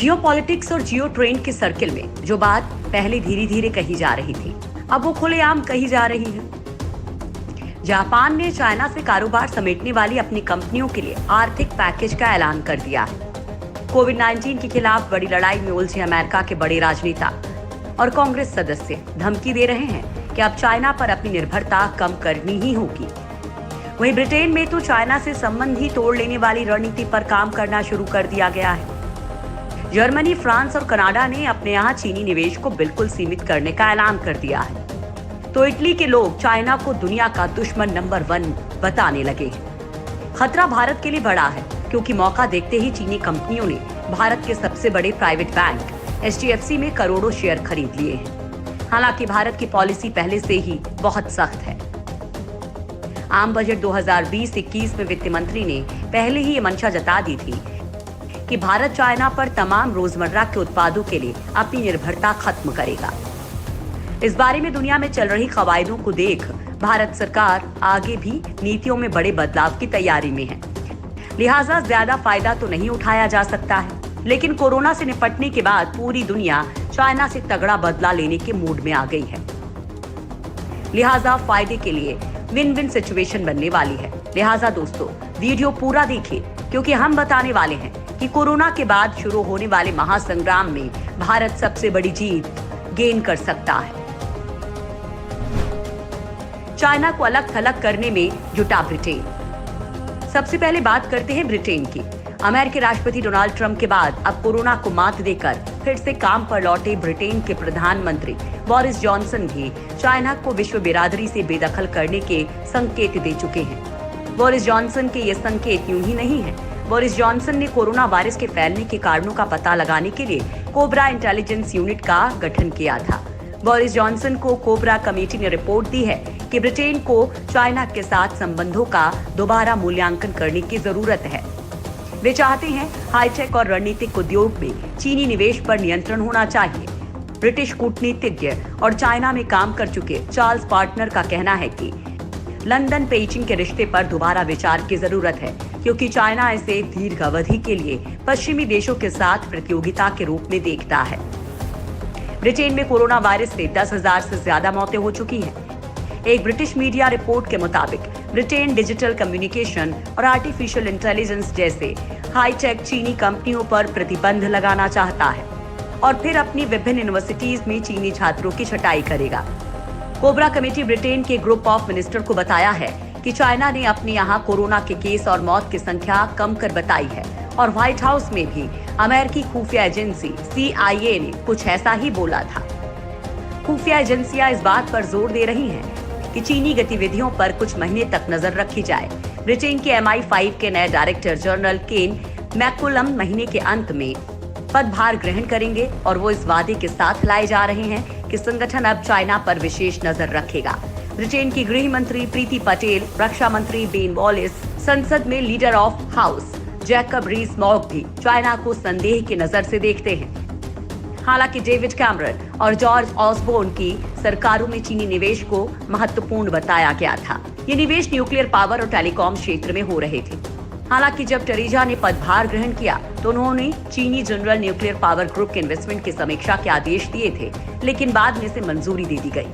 Geopolitics और जियो trend के circle में जो बात पहले धीरे धीरे कही जा रही थी, अब वो खुलेआम कही जा रही है। जापान ने चाइना से कारोबार समेटने वाली अपनी कंपनियों के लिए आर्थिक पैकेज का ऐलान कर दिया है। कोविड-19 के खिलाफ बड़ी लड़ाई में उलझे अमेरिका के बड़े राजनेता और कांग्रेस सदस्य धमकी दे रहे हैं कि अब चाइना पर अपनी निर्भरता कम करनी ही होगी। वहीं ब्रिटेन में तो चाइना से संबंध ही तोड़ लेने वाली रणनीति पर काम करना शुरू कर दिया गया है। जर्मनी, फ्रांस और कनाडा ने अपने यहाँ चीनी निवेश को बिल्कुल सीमित करने का ऐलान कर दिया है। तो इटली के लोग चाइना को दुनिया का दुश्मन नंबर 1 बताने लगे हैं। खतरा भारत के लिए बड़ा है, क्योंकि मौका देखते ही चीनी कंपनियों ने भारत के सबसे बड़े प्राइवेट बैंक HDFC में करोड़ों शेयर खरीद लिए हैं। हालांकि भारत की पॉलिसी पहले से ही बहुत सख्त है। आम बजट 2020-21 में वित्त मंत्री ने पहले ही ये मंशा जता दी थी कि भारत चाइना पर तमाम रोजमर्रा के उत्पादों के लिए अपनी निर्भरता खत्म करेगा। इस बारे में दुनिया में चल रही कवायदों को देख भारत सरकार आगे भी नीतियों में बड़े बदलाव की तैयारी में है। लिहाजा ज्यादा फायदा तो नहीं उठाया जा सकता है, लेकिन कोरोना से निपटने के बाद पूरी दुनिया चाइना से तगड़ा बदला लेने के मूड में आ गई है। लिहाजा फायदे के लिए विन विन सिचुएशन बनने वाली है। लिहाजा दोस्तों, वीडियो पूरा देखिए, क्योंकि हम बताने वाले हैं कि कोरोना के बाद शुरू होने वाले महासंग्राम में भारत सबसे बड़ी जीत गेन कर सकता है। चाइना को अलग थलग करने में जुटा ब्रिटेन। सबसे पहले बात करते हैं ब्रिटेन की। अमेरिकी राष्ट्रपति डोनाल्ड ट्रंप के बाद अब कोरोना को मात देकर फिर से काम पर लौटे ब्रिटेन के प्रधानमंत्री बोरिस जॉनसन भी चाइना को विश्व बिरादरी से बेदखल करने के संकेत दे चुके हैं। बोरिस जॉनसन के ये संकेत यूं ही नहीं है। बोरिस जॉनसन ने कोरोना वायरस के फैलने के कारणों का पता लगाने के लिए कोबरा इंटेलिजेंस यूनिट का गठन किया था। बोरिस जॉनसन को कोबरा कमेटी ने रिपोर्ट दी है कि ब्रिटेन को चाइना के साथ संबंधों का दोबारा मूल्यांकन करने की जरूरत है। वे चाहते हैं हाईटेक और रणनीतिक उद्योग में चीनी निवेश पर नियंत्रण होना चाहिए। ब्रिटिश कूटनीतिज्ञ और चाइना में काम कर चुके चार्ल्स पार्टनर का कहना है कि लंदन पेइचिंग के रिश्ते पर दोबारा विचार की जरूरत है, क्योंकि चाइना इसे दीर्घ अवधि के लिए पश्चिमी देशों के साथ प्रतियोगिता के रूप में देखता है। ब्रिटेन में कोरोना वायरस से 10,000 से ज्यादा मौतें हो चुकी हैं। एक ब्रिटिश मीडिया रिपोर्ट के मुताबिक ब्रिटेन डिजिटल कम्युनिकेशन और आर्टिफिशियल इंटेलिजेंस जैसे हाईटेक चीनी कंपनियों पर प्रतिबंध लगाना चाहता है और फिर अपनी विभिन्न यूनिवर्सिटीज में चीनी छात्रों की छटाई करेगा। कोबरा कमेटी ब्रिटेन के ग्रुप ऑफ मिनिस्टर को बताया है कि चाइना ने अपने यहाँ कोरोना के केस और मौत की संख्या कम कर बताई है और व्हाइट हाउस में भी अमेरिकी खुफिया एजेंसी CIA ने कुछ ऐसा ही बोला था। खुफिया एजेंसियां इस बात पर जोर दे रही हैं कि चीनी गतिविधियों पर कुछ महीने तक नजर रखी जाए। ब्रिटेन के MI5 के नए डायरेक्टर जनरल केन मैकुलम महीने के अंत में पदभार ग्रहण करेंगे और वो इस वादे के साथ लाए जा रहे हैं कि संगठन अब चाइना पर विशेष नजर रखेगा। ब्रिटेन की गृह मंत्री प्रीति पटेल, रक्षा मंत्री बेन वॉलिस, संसद में लीडर ऑफ हाउस जैकब रीस-मॉग भी चाइना को संदेह की नजर से देखते हैं। हालांकि डेविड कैमरन और जॉर्ज ऑसबोर्न की सरकारों में चीनी निवेश को महत्वपूर्ण बताया गया था। ये निवेश न्यूक्लियर पावर और टेलीकॉम क्षेत्र में हो रहे थे। हालांकि जब टरीजा ने पदभार ग्रहण किया तो उन्होंने चीनी जनरल न्यूक्लियर पावर ग्रुप के इन्वेस्टमेंट की समीक्षा के आदेश दिए थे, लेकिन बाद में इसे मंजूरी दे दी गई।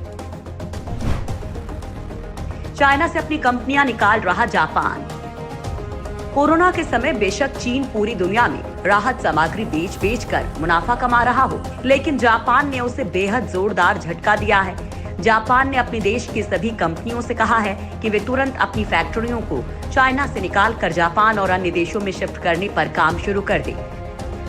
चाइना से अपनी कंपनियां निकाल रहा जापान। कोरोना के समय बेशक चीन पूरी दुनिया में राहत सामग्री बेच कर मुनाफा कमा रहा हो, लेकिन जापान ने उसे बेहद जोरदार झटका दिया है। जापान ने अपने देश की सभी कंपनियों से कहा है कि वे तुरंत अपनी फैक्ट्रियों को चाइना से निकालकर जापान और अन्य देशों में शिफ्ट करने पर काम शुरू कर दे।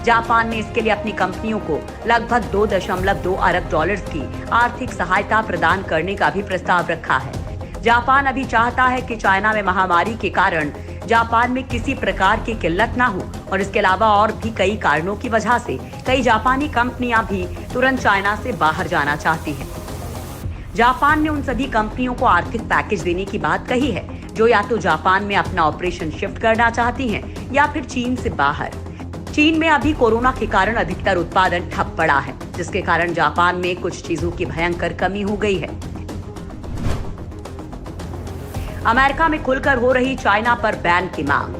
जापान ने इसके लिए अपनी कंपनियों को लगभग $2.2 अरब की आर्थिक सहायता प्रदान करने का भी प्रस्ताव रखा है। जापान अभी चाहता है कि चाइना में महामारी के कारण जापान में किसी प्रकार की किल्लत ना हो और इसके अलावा और भी कई कारणों की वजह से कई जापानी कंपनियां भी तुरंत चाइना से बाहर जाना चाहती हैं। जापान ने उन सभी कंपनियों को आर्थिक पैकेज देने की बात कही है जो या तो जापान में अपना ऑपरेशन शिफ्ट करना चाहती हैं या फिर चीन से बाहर। चीन में अभी कोरोना के कारण अधिकतर उत्पादन ठप पड़ा है, जिसके कारण जापान में कुछ चीजों की भयंकर कमी हो गई है। अमेरिका में खुलकर हो रही चाइना पर बैन की मांग।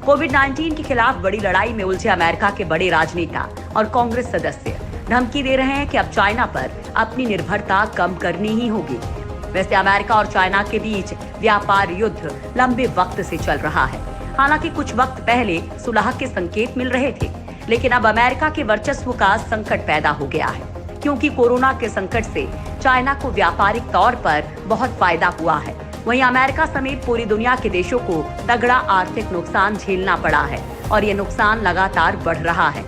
कोविड-19 के खिलाफ बड़ी लड़ाई में उलझे अमेरिका के बड़े राजनेता और कांग्रेस सदस्य धमकी दे रहे हैं कि अब चाइना पर अपनी निर्भरता कम करनी ही होगी। वैसे अमेरिका और चाइना के बीच व्यापार युद्ध लंबे वक्त से चल रहा है। हालांकि कुछ वक्त पहले सुलह के संकेत मिल रहे थे, लेकिन अब अमेरिका के वर्चस्व का संकट पैदा हो गया है, क्योंकि कोरोना के संकट से चाइना को व्यापारिक तौर पर बहुत फायदा हुआ है। वहीं अमेरिका समेत पूरी दुनिया के देशों को तगड़ा आर्थिक नुकसान झेलना पड़ा है और ये नुकसान लगातार बढ़ रहा है।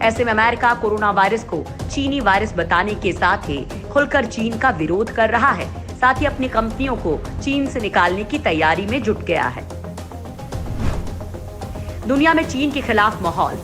ऐसे में अमेरिका कोरोना वायरस को चीनी वायरस बताने के साथ ही खुलकर चीन का विरोध कर रहा है, साथ ही अपनी कंपनियों को चीन से निकालने की तैयारी में जुट गया है। दुनिया में चीन के खिलाफ माहौल।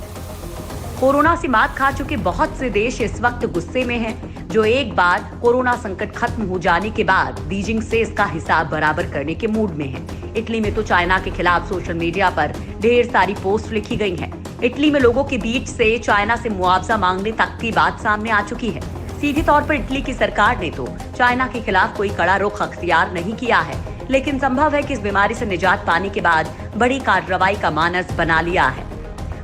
कोरोना से मात खा चुके बहुत से देश इस वक्त गुस्से में हैं, जो एक बार कोरोना संकट खत्म हो जाने के बाद बीजिंग से इसका हिसाब बराबर करने के मूड में हैं। इटली में तो चाइना के खिलाफ सोशल मीडिया पर ढेर सारी पोस्ट लिखी गई हैं। इटली में लोगों के बीच से चाइना से मुआवजा मांगने तक की बात सामने आ चुकी है। सीधे तौर पर इटली की सरकार ने तो चाइना के खिलाफ कोई कड़ा रुख अख्तियार नहीं किया है, लेकिन संभव है कि इस बीमारी से निजात पाने के बाद बड़ी कार्रवाई का मानस बना लिया है।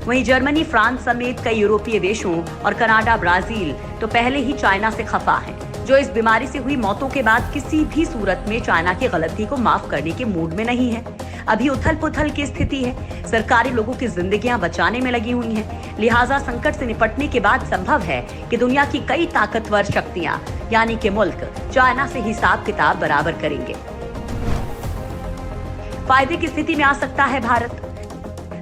वहीं जर्मनी, फ्रांस समेत कई यूरोपीय देशों और कनाडा, ब्राजील तो पहले ही चाइना से खफा हैं, जो इस बीमारी से हुई मौतों के बाद किसी भी सूरत में चाइना की गलती को माफ करने के मूड में नहीं है। अभी उथल पुथल की स्थिति है, सरकारें लोगों की जिंदगियां बचाने में लगी हुई हैं। लिहाजा संकट से निपटने के बाद संभव है कि दुनिया की कई ताकतवर शक्तियां यानी कि मुल्क चाइना से हिसाब किताब बराबर करेंगे। फायदे की स्थिति में आ सकता है भारत।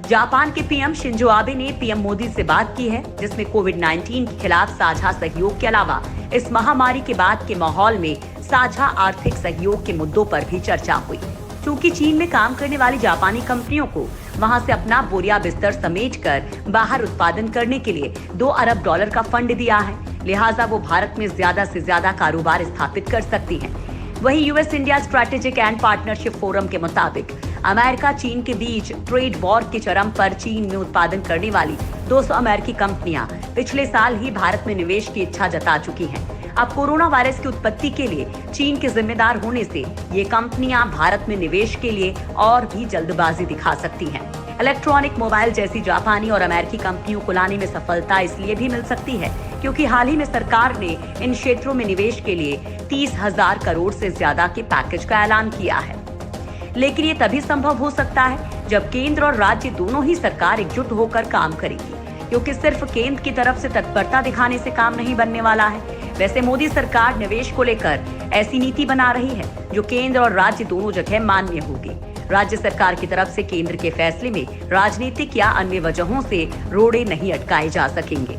जापान के पीएम शिंजो आबे ने पीएम मोदी से बात की है, जिसमें कोविड-19 के खिलाफ साझा सहयोग के अलावा इस महामारी के बाद के माहौल में साझा आर्थिक सहयोग के मुद्दों पर भी चर्चा हुई। चूंकि चीन में काम करने वाली जापानी कंपनियों को वहां से अपना बोरिया बिस्तर समेटकर बाहर उत्पादन करने के लिए $2 अरब का फंड दिया है, लिहाजा वो भारत में ज्यादा से ज्यादा कारोबार स्थापित कर सकती हैं। वहीं US India strategic and partnership forum के मुताबिक अमेरिका चीन के बीच ट्रेड वॉर के चरम पर चीन में उत्पादन करने वाली 200 अमेरिकी कंपनियां पिछले साल ही भारत में निवेश की इच्छा जता चुकी हैं। अब कोरोना वायरस की उत्पत्ति के लिए चीन के जिम्मेदार होने से ये कंपनियां भारत में निवेश के लिए और भी जल्दबाजी दिखा सकती हैं। इलेक्ट्रॉनिक, मोबाइल जैसी जापानी और अमेरिकी कंपनियों को लाने में सफलता इसलिए भी मिल सकती है क्योंकि हाल ही में सरकार ने इन क्षेत्रों में निवेश के लिए 30,000 करोड़ से ज्यादा के पैकेज का ऐलान किया है। लेकिन ये तभी संभव हो सकता है जब केंद्र और राज्य दोनों ही सरकार एकजुट होकर काम करेगी, क्योंकि सिर्फ केंद्र की तरफ से तत्परता दिखाने से काम नहीं बनने वाला है। वैसे मोदी सरकार निवेश को लेकर ऐसी नीति बना रही है जो केंद्र और राज्य दोनों जगह मान्य होगी। राज्य सरकार की तरफ से केंद्र के फैसले में राजनीतिक या अन्य वजहों से रोड़े नहीं अटकाए जा सकेंगे।